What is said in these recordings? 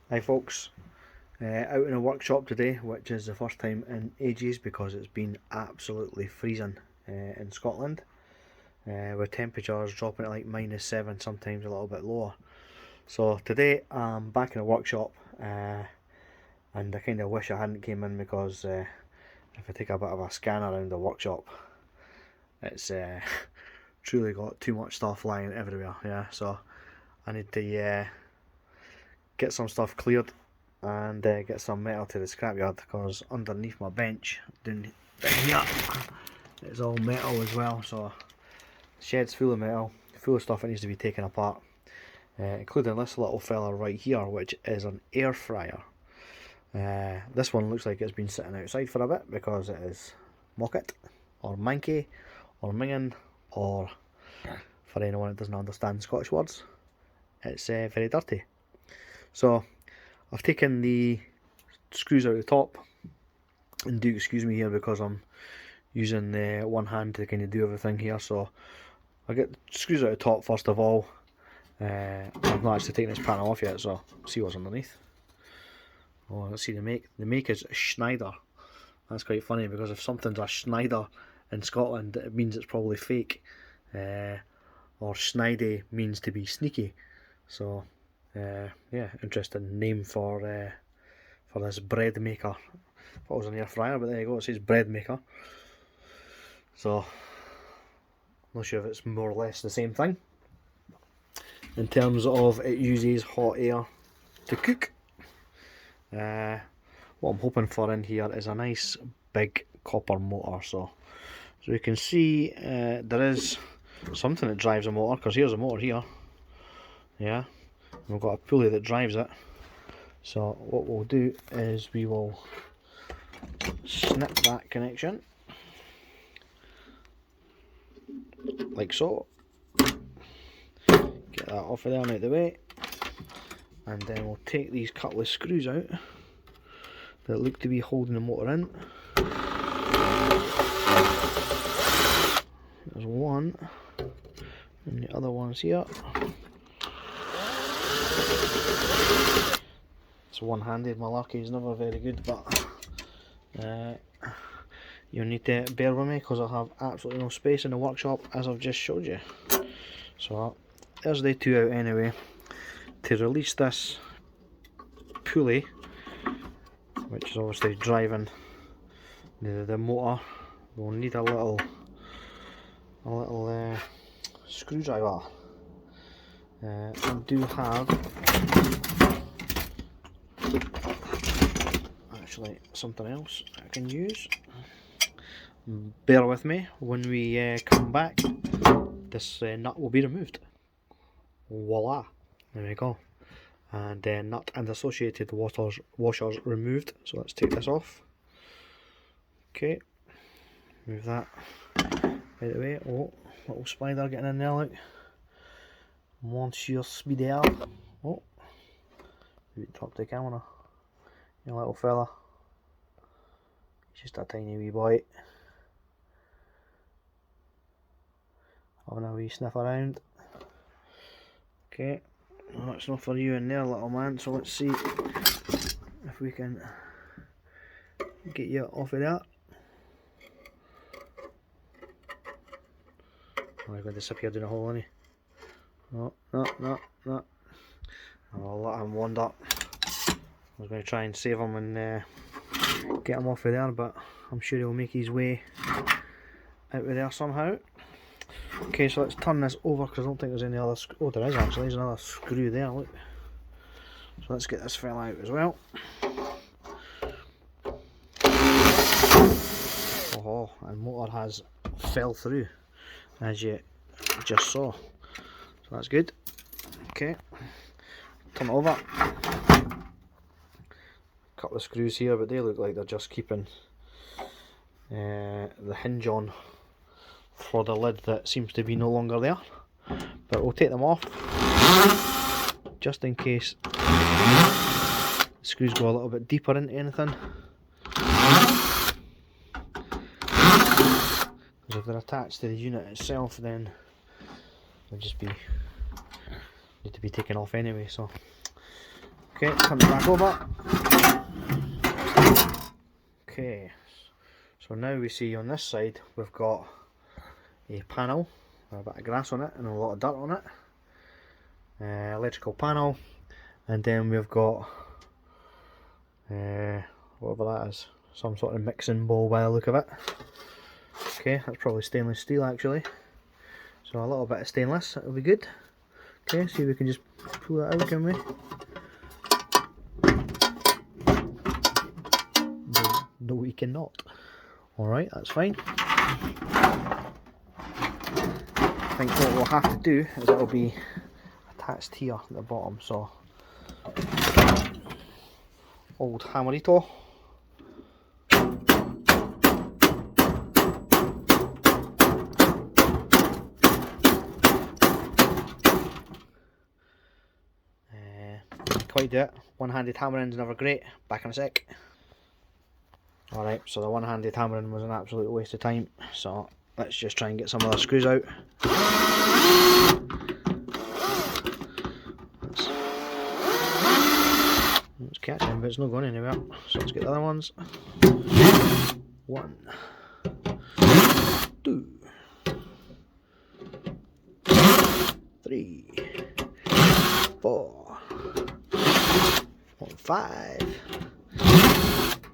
Hi folks, out in a workshop today, which is the first time in ages because it's been absolutely freezing in Scotland, with temperatures dropping at like -7, sometimes a little bit lower. So today I'm back in a workshop, and I kind of wish I hadn't came in because if I take a bit of a scan around the workshop, it's truly got too much stuff lying everywhere. Yeah, so I need to get some stuff cleared and get some metal to the scrapyard, because underneath my bench down here it's all metal as well. So the shed's full of metal, full of stuff that needs to be taken apart, including this little fella right here, which is an air fryer. This one looks like it's been sitting outside for a bit because it is mocket or manky or minging, or for anyone that doesn't understand Scottish words, it's very dirty. So I've taken the screws out of the top, and do excuse me here because I'm using one hand to kind of do everything here. So I'll get the screws out of the top first of all. I've not actually taken this panel off yet, so see what's underneath. Oh, let's see the make. The make is Schneider. That's quite funny because if something's a Schneider in Scotland, it means it's probably fake. Or Schneide means to be sneaky. So yeah, interesting name for this bread maker. I thought it was an air fryer, but there you go, it says bread maker. So not sure if it's more or less the same thing in terms of it uses hot air to cook. What I'm hoping for in here is a nice big copper motor. So you can see there is something that drives a motor, because here's a motor here. Yeah, and we've got a pulley that drives it. So what we'll do is we will snip that connection like so, get that off of there and out of the way, and then we'll take these couple of screws out that look to be holding the motor in. There's one, and the other one's here. It's one-handed malarkey is never very good, but you'll need to bear with me because I have absolutely no space in the workshop, as I've just showed you. So there's the two out anyway. To release this pulley, which is obviously driving the motor, we'll need a little screwdriver. I do have actually something else I can use. Bear with me, when we come back this nut will be removed. Voila, there we go, and nut and associated washers removed. So let's take this off. Okay, move that out of the way. Oh, little spider getting in there, look. Monsieur Spider. Oh, maybe drop the camera. You little fella. He's just a tiny wee boy. Having a wee sniff around. Okay, well, that's not for you in there, little man, so let's see if we can get you off of that. Oh, he's going to disappear down the hole, isn't he? No. I'll let him wander. I was going to try and save him and get him off of there, but I'm sure he'll make his way out of there somehow. Okay, so let's turn this over because I don't think there's any other oh, there is actually, there's another screw there, look. So let's get this fella out as well. Oh, and motor has fell through, as you just saw. So that's good. Okay, turn it over. Couple of screws here, but they look like they're just keeping the hinge on for the lid that seems to be no longer there, but we'll take them off just in case the screws go a little bit deeper into anything, because if they're attached to the unit itself then they'll just need to be taken off anyway. So Okay, turn it back over. Okay, so now we see on this side we've got a panel with a bit of grass on it and a lot of dirt on it. Electrical panel, and then we've got whatever that is, some sort of mixing bowl by the look of it. Okay, that's probably stainless steel actually, so a little bit of stainless, that'll be good. Okay, see if we can just pull that out, can we? No, we cannot. Alright, that's fine. I think what we'll have to do is it'll be attached here at the bottom, so old hammerito. Quite do it. One-handed hammering's never great. Back in a sec. Alright, so the one-handed hammering was an absolute waste of time, so let's just try and get some of the screws out. It's catching, but it's not going anywhere. So let's get the other ones. 1, 2, 3, 4, 5,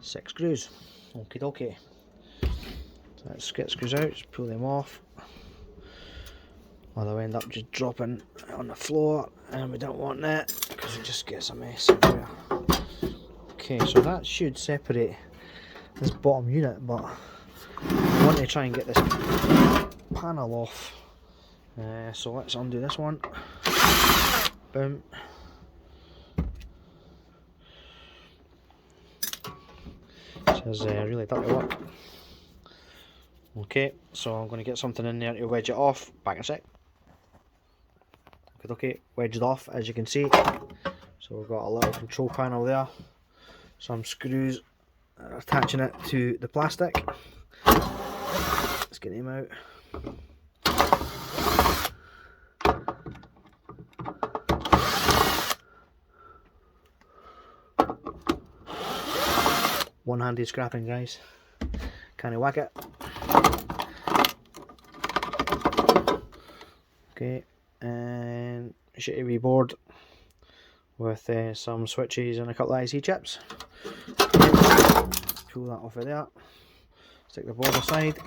6 screws. Okie dokie. So let's get screws out, just pull them off. Or they'll end up just dropping on the floor, and we don't want that because it just gets a mess everywhere. Okay, so that should separate this bottom unit, but I want to try and get this panel off. So let's undo this one. Boom. This is really dirty work. Okay, so I'm going to get something in there to wedge it off. Back in a sec. Okay, wedged off as you can see. So we've got a little control panel there. Some screws attaching it to the plastic. Let's get him out. One-handed scrapping, guys. Can't whack it. Okay, and shitty wee board with some switches and a couple of IC chips. Pull that off of there. Stick the board aside.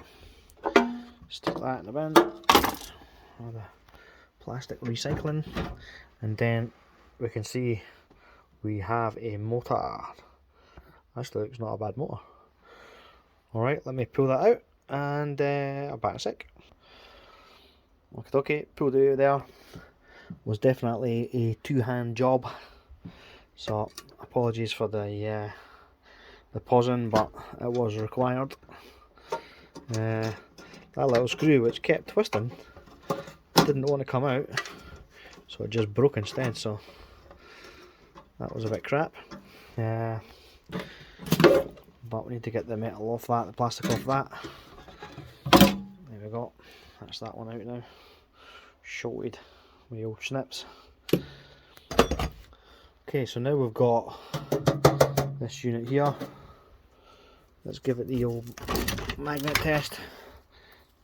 Stick that in the bin. All the plastic recycling, and then we can see we have a motor. Actually, looks not a bad motor. Alright, let me pull that out, and I'll back in a sec. Okay, pulled it out there. Was definitely a two-hand job, so apologies for the pausing, but it was required. That little screw, which kept twisting, didn't want to come out, so it just broke instead, so that was a bit crap. But we need to get the metal off that, the plastic off that. There we go, that's that one out now. Shorted with the old snips. Okay, so now we've got this unit here. Let's give it the old magnet test.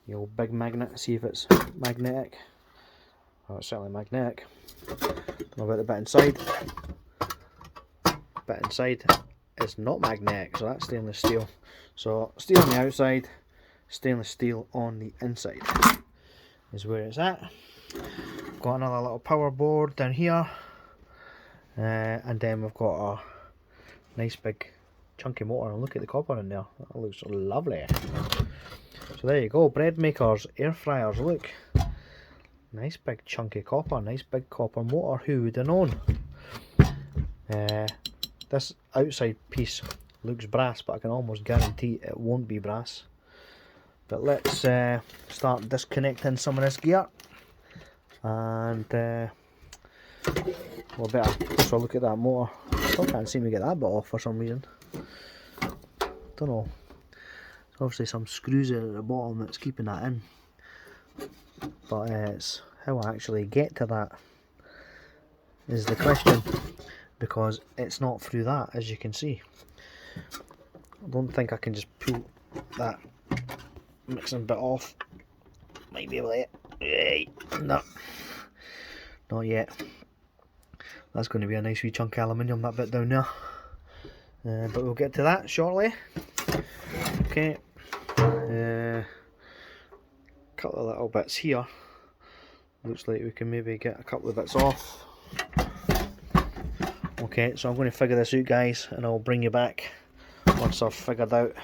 The old big magnet, see if it's magnetic. Oh, it's certainly magnetic. Don't know about the bit inside. Bit inside is not magnetic, so that's stainless steel. So steel on the outside, stainless steel on the inside is where it's at. Got another little power board down here, and then we've got a nice big chunky motor, and look at the copper in there, that looks lovely. So there you go, bread makers, air fryers, look, nice big chunky copper, nice big copper motor, who would have known. This outside piece looks brass, but I can almost guarantee it won't be brass. But let's start disconnecting some of this gear, and we'll better closer look at that motor. Still can't seem to get that bit off for some reason. Don't know. There's obviously some screws there at the bottom that's keeping that in, but it's how I actually get to that is the question. because it's not through that, as you can see. I don't think I can just pull that mixing bit off. Might be able to. No, not yet. That's going to be a nice wee chunk of aluminium, that bit down there. But we'll get to that shortly. Okay. Couple of little bits here. Looks like we can maybe get a couple of bits off. Okay, so I'm going to figure this out, guys, and I'll bring you back once I've figured out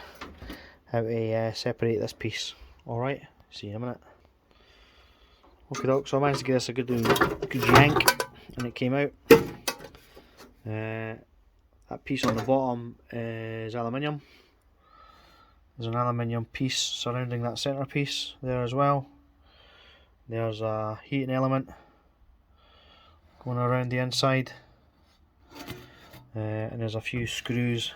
how to separate this piece. Alright, see you in a minute. Okay, doc, so I managed to get this a good yank, and it came out. That piece on the bottom is aluminium. There's an aluminium piece surrounding that centre piece there as well. There's a heating element going around the inside. And there's a few screws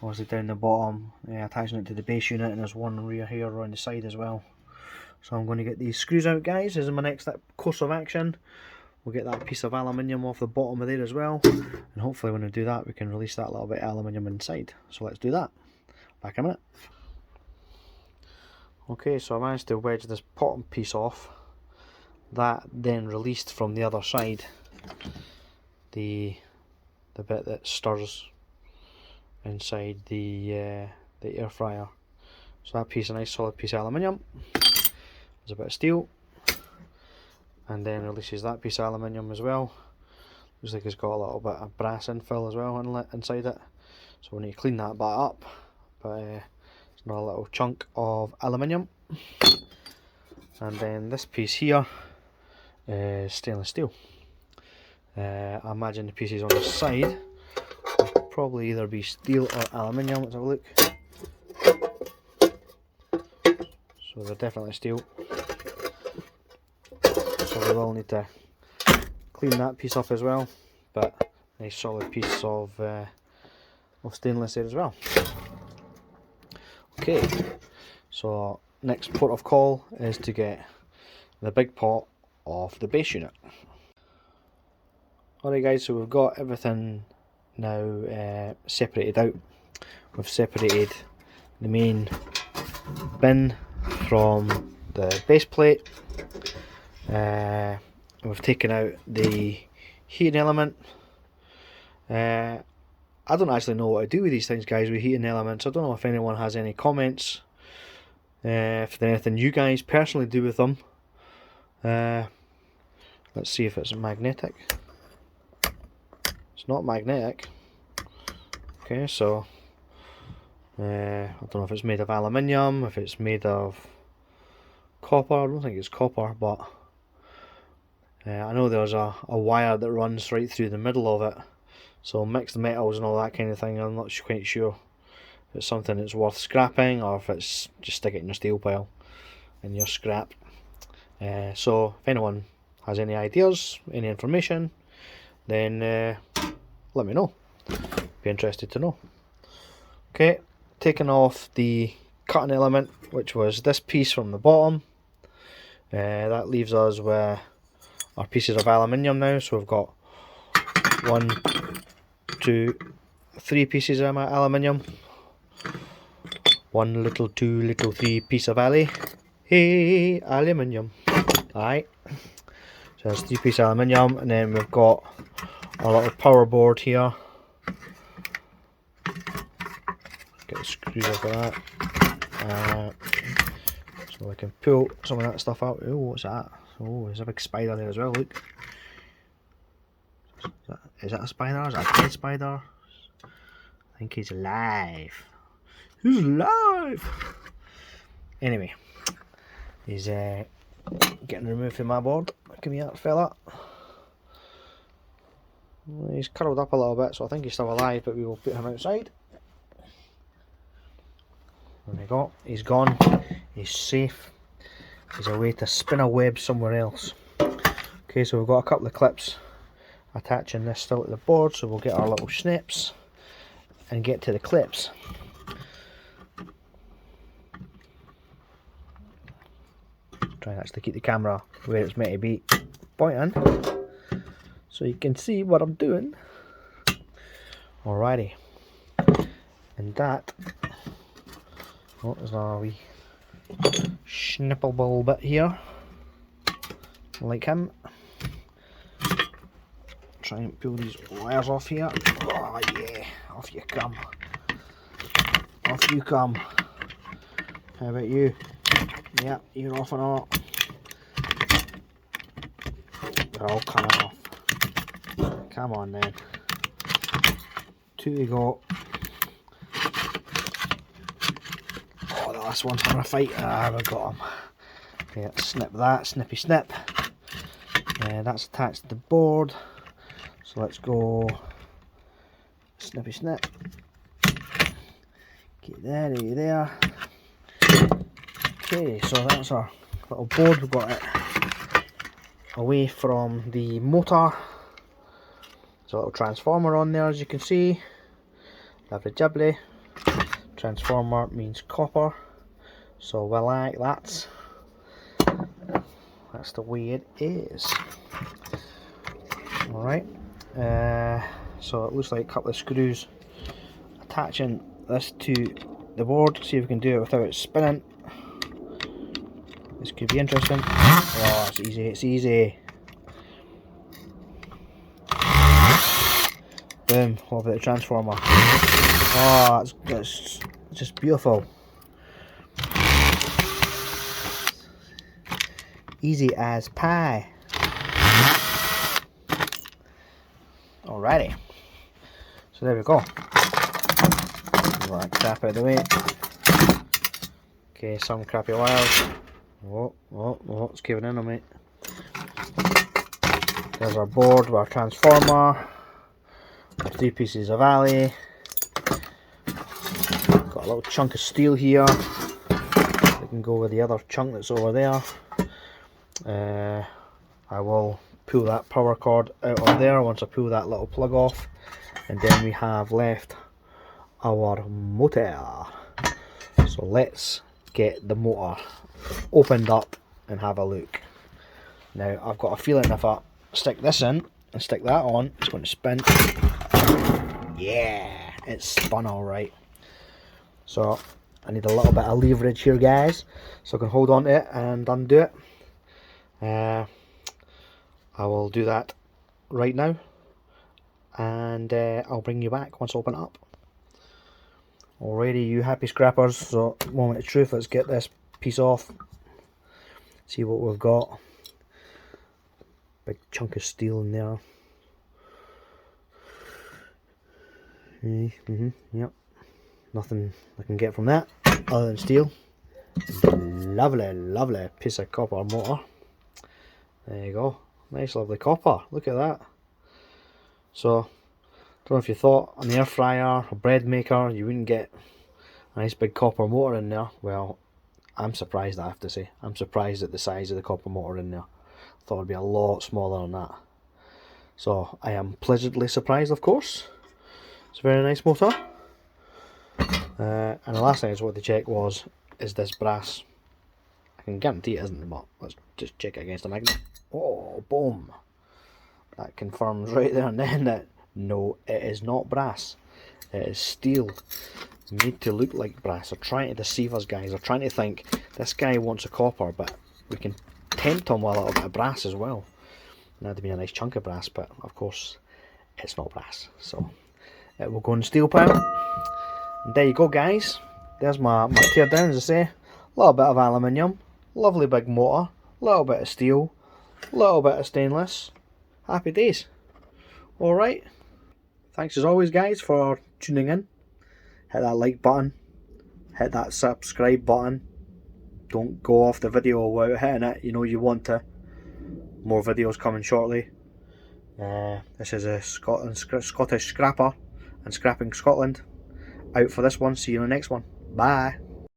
obviously down the bottom attaching it to the base unit, and there's one rear here around the side as well. So I'm going to get these screws out, guys. This is my next course of action. We'll get that piece of aluminium off the bottom of there as well, and hopefully when we do that we can release that little bit of aluminium inside. So let's do that. Back in a minute. Okay, so I managed to wedge this bottom piece off. That then released from the other side the bit that stirs inside the air fryer. So that piece, a nice solid piece of aluminium. There's a bit of steel, and then releases that piece of aluminium as well. Looks like it's got a little bit of brass infill as well inside it, so we need to clean that bit up. But it's another little chunk of aluminium, and then this piece here is stainless steel. I imagine the pieces on the side will probably either be steel or aluminium. Let's have a look. So they're definitely steel. So we will need to clean that piece up as well. But nice solid piece of stainless there as well. Okay, so next port of call is to get the big pot of the base unit. Alright guys, so we've got everything now separated out. We've separated the main bin from the base plate. We've taken out the heating element. I don't actually know what to do with these things, guys, with heating elements. I don't know if anyone has any comments, if there's anything you guys personally do with them. Let's see if it's magnetic. It's not magnetic. Okay, so I don't know if it's made of aluminium, if it's made of copper. I don't think it's copper, but I know there's a wire that runs right through the middle of it. So mixed metals and all that kind of thing. I'm not quite sure if it's something that's worth scrapping or if it's just stick it in your steel pile and your scrap. So if anyone has any ideas, any information, then let me know. Be interested to know. Okay, taking off the cutting element, which was this piece from the bottom. That leaves us with our pieces of aluminium now. So we've got 1, 2, 3 pieces of aluminium. 1 little, 2 little, 3 piece of alley. Hey, aluminium. Alright. So there's 3 pieces of aluminium, and then we've got our little power board here. Get the screws off of that. So we can pull some of that stuff out. Oh, what's that? Oh, there's a big spider there as well, look. Is that a spider? Is that a dead spider? I think he's alive. He's alive! Anyway, he's getting removed from my board. Come here, fella. He's curled up a little bit, so I think he's still alive, but we will put him outside. There we go. He's gone. He's safe. He's away to spin a web somewhere else. Okay, so we've got a couple of clips attaching this still to the board, so we'll get our little snips and get to the clips. Try and actually keep the camera where it's meant to be pointing. so you can see what I'm doing. Alrighty, and that, oh, there's a wee snippable bit here, like him. Try and pull these wires off here. Oh yeah, off you come. Off you come. How about you? Yep, you're off and all. They're all coming off. Come on then. 2 to go. Oh, the last one's having a fight. Ah, we got him. Yeah, snip that, snippy snip. That's attached to the board. So let's go snippy snip. Get there, there. Okay, so that's our little board. We've got it away from the motor. There's a little transformer on there, as you can see. Lovely jubbly. Transformer means copper, so we like that. That's the way it is. Alright, so it looks like a couple of screws attaching this to the board. See if we can do it without it spinning. This could be interesting. Oh, it's easy, it's easy. Boom, what about the transformer? Oh, it's just beautiful. Easy as pie. Alrighty. So there we go. Right, crap out of the way. Okay, some crappy wires. Oh, it's giving in on me. There's our board with our transformer. 3 pieces of alley. Got a little chunk of steel here. We can go with the other chunk that's over there. I will pull that power cord out of there once I pull that little plug off, and then we have left our motor. So let's get the motor opened up and have a look. Now I've got a feeling if I stick this in and stick that on, it's going to spin. Yeah, it's spun alright. So I need a little bit of leverage here, guys, so I can hold on to it and undo it. I will do that right now, and I'll bring you back once I open it up. Alrighty, you happy scrappers, so moment of truth, let's get this piece off, see what we've got. Big chunk of steel in there. Yep, nothing I can get from that other than steel. Lovely piece of copper motor. There you go, nice lovely copper, look at that. So, don't know if you thought an air fryer, a bread maker, you wouldn't get a nice big copper motor in there. Well, I'm surprised, I have to say. I'm surprised at the size of the copper motor in there. I thought it would be a lot smaller than that. So, I am pleasantly surprised, of course. It's a very nice motor. And the last thing I just wanted to check was, is this brass? I can guarantee it isn't, but let's just check it against a magnet. Oh, boom. That confirms right there and then that no, it is not brass. It is steel, made to look like brass. They're trying to deceive us, guys. They're trying to think this guy wants a copper, but we can tempt him with a little bit of brass as well. And that'd be a nice chunk of brass, but of course it's not brass. So it will go in steel pan. And there you go, guys. There's my tear down, as I say. A little bit of aluminium, lovely big motor, a little bit of steel, a little bit of stainless. Happy days. Alright. Thanks as always, guys, for tuning in. Hit that like button. Hit that subscribe button. Don't go off the video without hitting it. You know you want to. More videos coming shortly. This is a Scottish scrapper and Scrapping Scotland. Out for this one. See you in the next one. Bye.